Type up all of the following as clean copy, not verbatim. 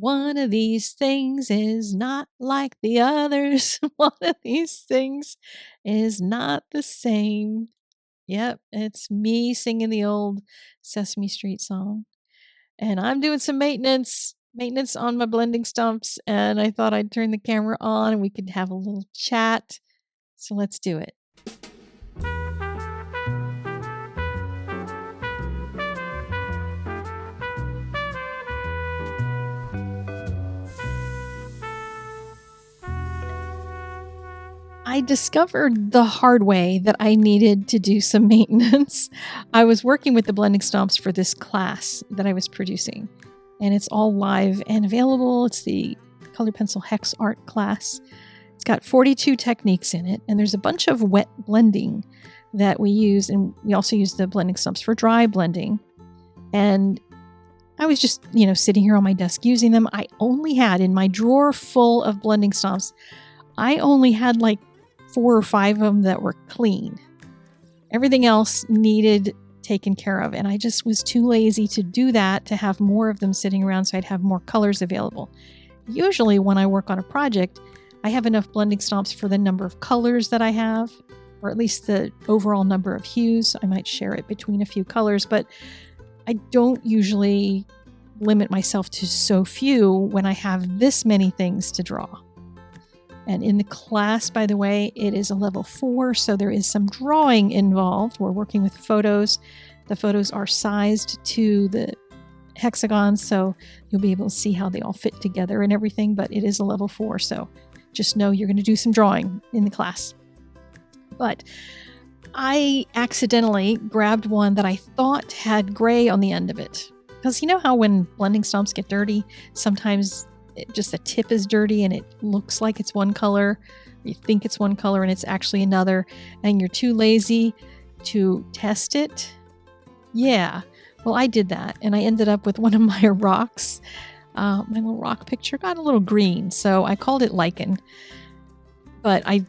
One of these things is not like the others. One of these things is not the same. Yep, it's me singing the old Sesame Street song. And I'm doing some maintenance on my blending stumps, and I thought I'd turn the camera on and we could have a little chat. So let's do it. I discovered the hard way that I needed to do some maintenance. I was working with the blending stumps for this class that I was producing, and it's all live and available. It's the Color Pencil Hex Art class. It's got 42 techniques in it, and there's a bunch of wet blending that we use, and we also use the blending stumps for dry blending. And I was just, sitting here on my desk using them. I only had, in my drawer full of blending stumps, I only had like 4 or 5 of them that were clean. Everything else needed taken care of, and I just was too lazy to do that, to have more of them sitting around so I'd have more colors available. Usually when I work on a project, I have enough blending stumps for the number of colors that I have, or at least the overall number of hues. I might share it between a few colors, but I don't usually limit myself to so few when I have this many things to draw. And in the class, by the way, it is a level 4, so there is some drawing involved. We're working with photos. The photos are sized to the hexagons, so you'll be able to see how they all fit together and everything, but it is a level 4, so just know you're going to do some drawing in the class. But I accidentally grabbed one that I thought had gray on the end of it. Because you know how when blending stumps get dirty, sometimes just the tip is dirty and it looks like it's one color. You think it's one color and it's actually another, and you're too lazy to test it. Yeah, well, I did that, and I ended up with one of my rocks. My little rock picture got a little green, so I called it lichen. But I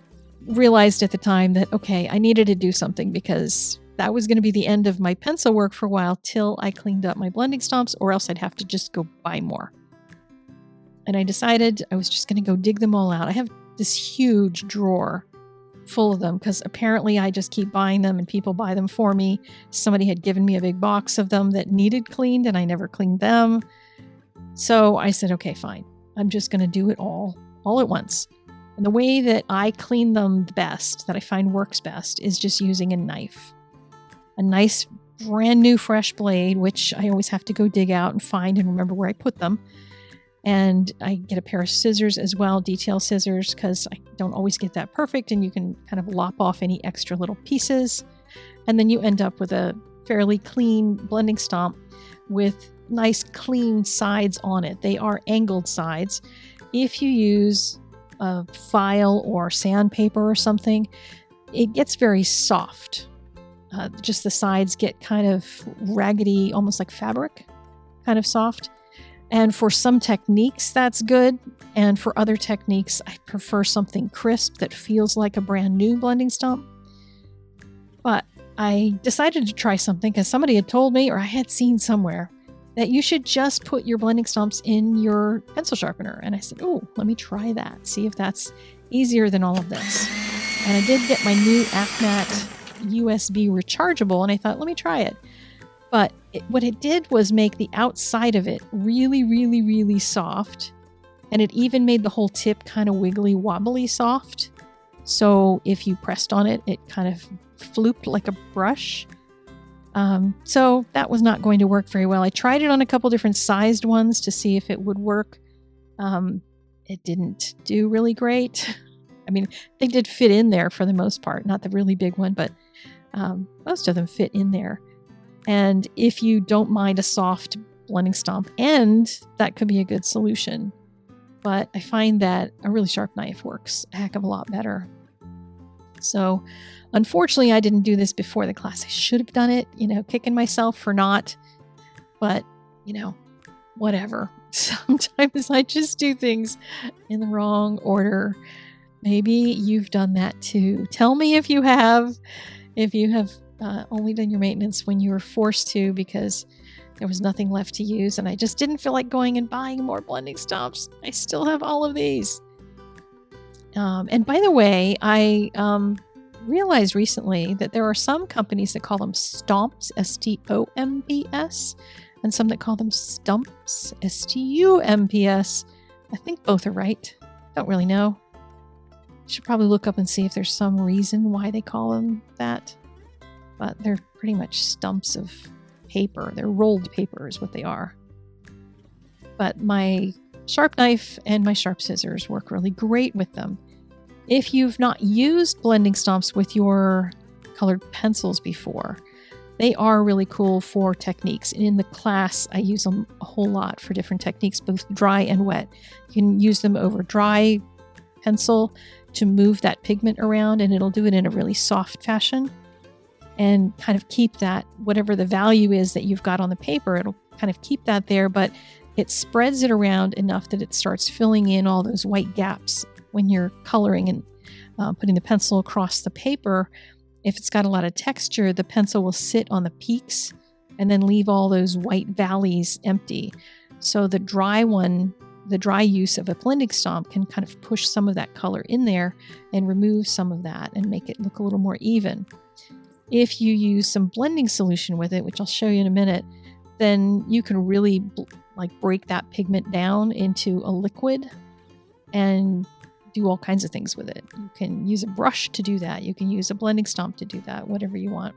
realized at the time that, okay, I needed to do something, because that was going to be the end of my pencil work for a while till I cleaned up my blending stumps, or else I'd have to just go buy more. And I decided I was just going to go dig them all out. I have this huge drawer full of them because apparently I just keep buying them and people buy them for me. Somebody had given me a big box of them that needed cleaned and I never cleaned them. So I said, okay, fine. I'm just going to do it all at once. And the way that I clean them the best, that I find works best, is just using a knife. A nice brand new fresh blade, which I always have to go dig out and find and remember where I put them. And I get a pair of scissors as well, detail scissors, because I don't always get that perfect, and you can kind of lop off any extra little pieces. And then you end up with a fairly clean blending stump with nice clean sides on it. They are angled sides. If you use a file or sandpaper or something, it gets very soft. Just the sides get kind of raggedy, almost like fabric, kind of soft. And for some techniques, that's good. And for other techniques, I prefer something crisp that feels like a brand new blending stump. But I decided to try something because somebody had told me, or I had seen somewhere, that you should just put your blending stumps in your pencil sharpener. And I said, oh, let me try that. See if that's easier than all of this. And I did get my new AFMAT USB rechargeable, and I thought, let me try it. But what it did was make the outside of it really, really, really soft. And it even made the whole tip kind of wiggly, wobbly soft. So if you pressed on it, it kind of flooped like a brush. So that was not going to work very well. I tried it on a couple different sized ones to see if it would work. It didn't do really great. I mean, they did fit in there for the most part. Not the really big one, but most of them fit in there. And if you don't mind a soft blending stump end, that could be a good solution. But I find that a really sharp knife works a heck of a lot better. So unfortunately, I didn't do this before the class. I should have done it, kicking myself for not. But, whatever. Sometimes I just do things in the wrong order. Maybe you've done that too. Tell me if you have only done your maintenance when you were forced to, because There was nothing left to use, and I just didn't feel like going and buying more blending stumps. I still have all of these. And by the way, I realized recently that there are some companies that call them Stomps, S-T-O-M-P-S, and some that call them Stumps, S-T-U-M-P-S. I think both are right. Don't really know. Should probably look up and see if there's some reason why they call them that. But they're pretty much stumps of paper. They're rolled paper is what they are. But my sharp knife and my sharp scissors work really great with them. If you've not used blending stumps with your colored pencils before, they are really cool for techniques. In the class, I use them a whole lot for different techniques, both dry and wet. You can use them over dry pencil to move that pigment around, and it'll do it in a really soft fashion and kind of keep that, whatever the value is that you've got on the paper, it'll kind of keep that there, but it spreads it around enough that it starts filling in all those white gaps when you're coloring and putting the pencil across the paper. If it's got a lot of texture, the pencil will sit on the peaks and then leave all those white valleys empty. So the dry use of a blending stump can kind of push some of that color in there and remove some of that and make it look a little more even. If you use some blending solution with it, which I'll show you in a minute, then you can really break that pigment down into a liquid and do all kinds of things with it. You can use a brush to do that. You can use a blending stump to do that, whatever you want.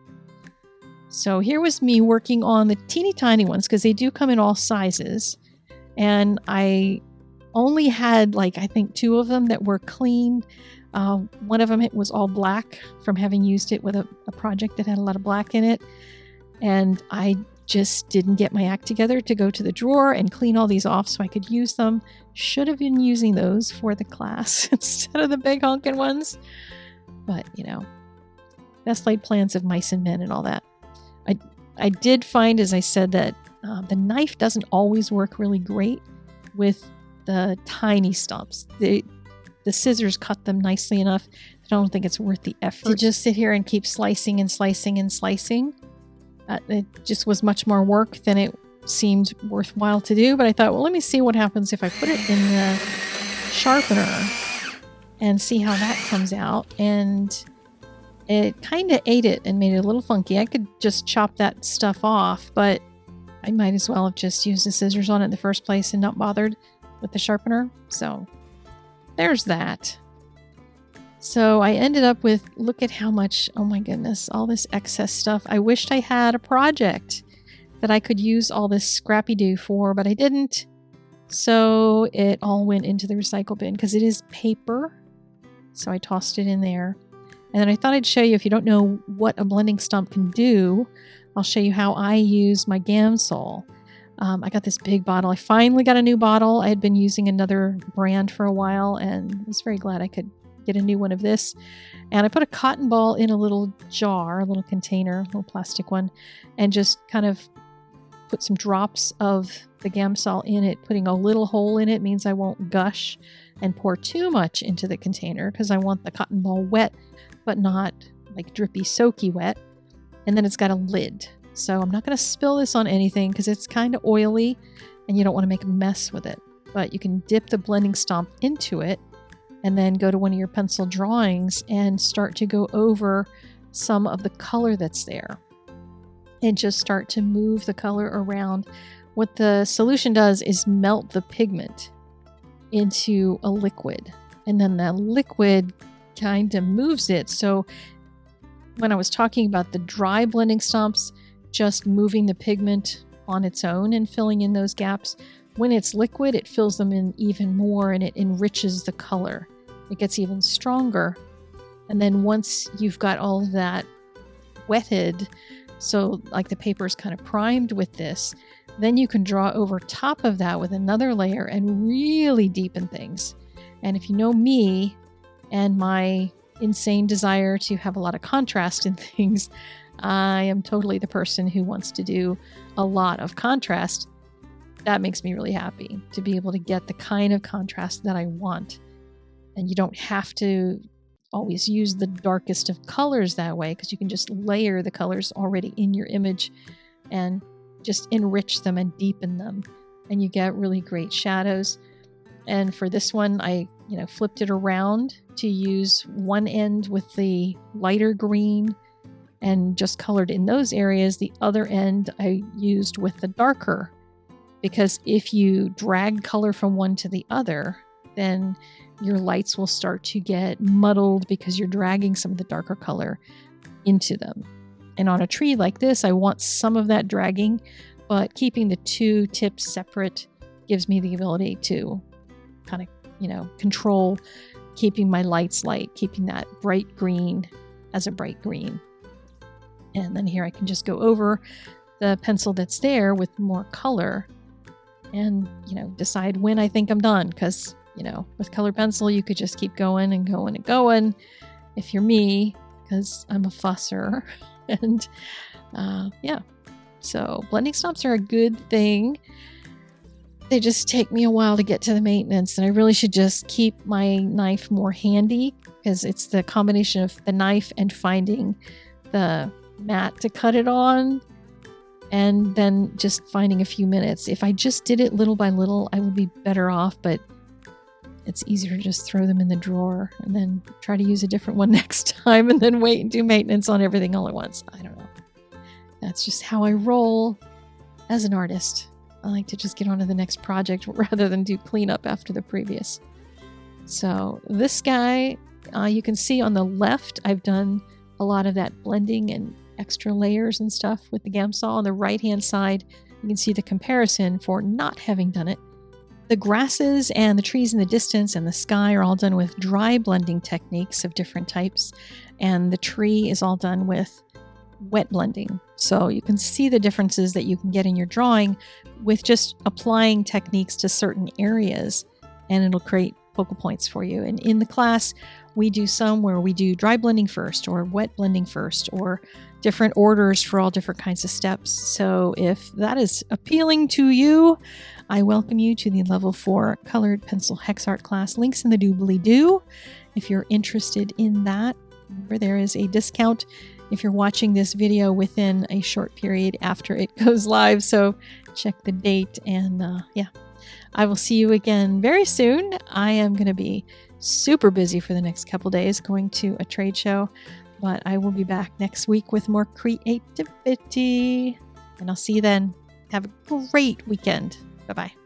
So here was me working on the teeny tiny ones because they do come in all sizes. And I only had I think 2 of them that were clean. One of them was all black from having used it with a project that had a lot of black in it. And I just didn't get my act together to go to the drawer and clean all these off so I could use them. Should have been using those for the class instead of the big honkin' ones. But, best laid plans of mice and men and all that. I did find, as I said, that the knife doesn't always work really great with the tiny stumps. The scissors cut them nicely enough. I don't think it's worth the effort to just sit here and keep slicing and slicing and slicing. It just was much more work than it seemed worthwhile to do. But I thought, well, let me see what happens if I put it in the sharpener and see how that comes out. And it kind of ate it and made it a little funky. I could just chop that stuff off, but I might as well have just used the scissors on it in the first place and not bothered with the sharpener. So there's that. So I ended up with, look at how much, oh my goodness, all this excess stuff. I wished I had a project that I could use all this scrappy-doo for, but I didn't. So it all went into the recycle bin because it is paper. So I tossed it in there. And then I thought I'd show you, if you don't know what a blending stump can do, I'll show you how I use my Gamsol. I got this big bottle. I finally got a new bottle. I had been using another brand for a while and was very glad I could get a new one of this. And I put a cotton ball in a little jar, a little container, a little plastic one, and just kind of put some drops of the Gamsol in it. Putting a little hole in it means I won't gush and pour too much into the container because I want the cotton ball wet, but not drippy, soaky wet. And then it's got a lid. So I'm not going to spill this on anything because it's kind of oily and you don't want to make a mess with it. But you can dip the blending stump into it and then go to one of your pencil drawings and start to go over some of the color that's there. And just start to move the color around. What the solution does is melt the pigment into a liquid. And then that liquid kind of moves it. So when I was talking about the dry blending stumps, just moving the pigment on its own and filling in those gaps, when it's liquid, it fills them in even more and it enriches the color. It gets even stronger. And then once you've got all of that wetted, so the paper is kind of primed with this, then you can draw over top of that with another layer and really deepen things. And if you know me and my insane desire to have a lot of contrast in things, I am totally the person who wants to do a lot of contrast. That makes me really happy to be able to get the kind of contrast that I want. And you don't have to always use the darkest of colors that way because you can just layer the colors already in your image and just enrich them and deepen them, and you get really great shadows. And for this one, I flipped it around to use one end with the lighter green and just colored in those areas. The other end I used with the darker, because if you drag color from one to the other, then your lights will start to get muddled because you're dragging some of the darker color into them. And on a tree like this, I want some of that dragging, but keeping the two tips separate gives me the ability to kind of, control keeping my lights light, keeping that bright green as a bright green. And then here I can just go over the pencil that's there with more color and, decide when I think I'm done. Because, with colored pencil, you could just keep going and going and going if you're me, because I'm a fusser. And yeah, so blending stumps are a good thing. They just take me a while to get to the maintenance, and I really should just keep my knife more handy, because it's the combination of the knife and finding the mat to cut it on, and then just finding a few minutes. If I just did it little by little, I would be better off, but it's easier to just throw them in the drawer and then try to use a different one next time and then wait and do maintenance on everything all at once. I don't know. That's just how I roll as an artist. I like to just get on to the next project rather than do cleanup after the previous. So this guy, you can see on the left, I've done a lot of that blending and extra layers and stuff with the Gamsol. On the right-hand side, you can see the comparison for not having done it. The grasses and the trees in the distance and the sky are all done with dry blending techniques of different types, and the tree is all done with wet blending. So you can see the differences that you can get in your drawing with just applying techniques to certain areas, and it'll create focal points for you. And in the class, we do some where we do dry blending first or wet blending first, or different orders for all different kinds of steps. So if that is appealing to you, I welcome you to the level 4 colored pencil hex art class. Links in the doobly-doo. If you're interested in that, remember there is a discount if you're watching this video within a short period after it goes live. So check the date, and yeah, I will see you again very soon. I am going to be super busy for the next couple days going to a trade show, but I will be back next week with more creativity, and I'll see you then. Have a great weekend. Bye-bye.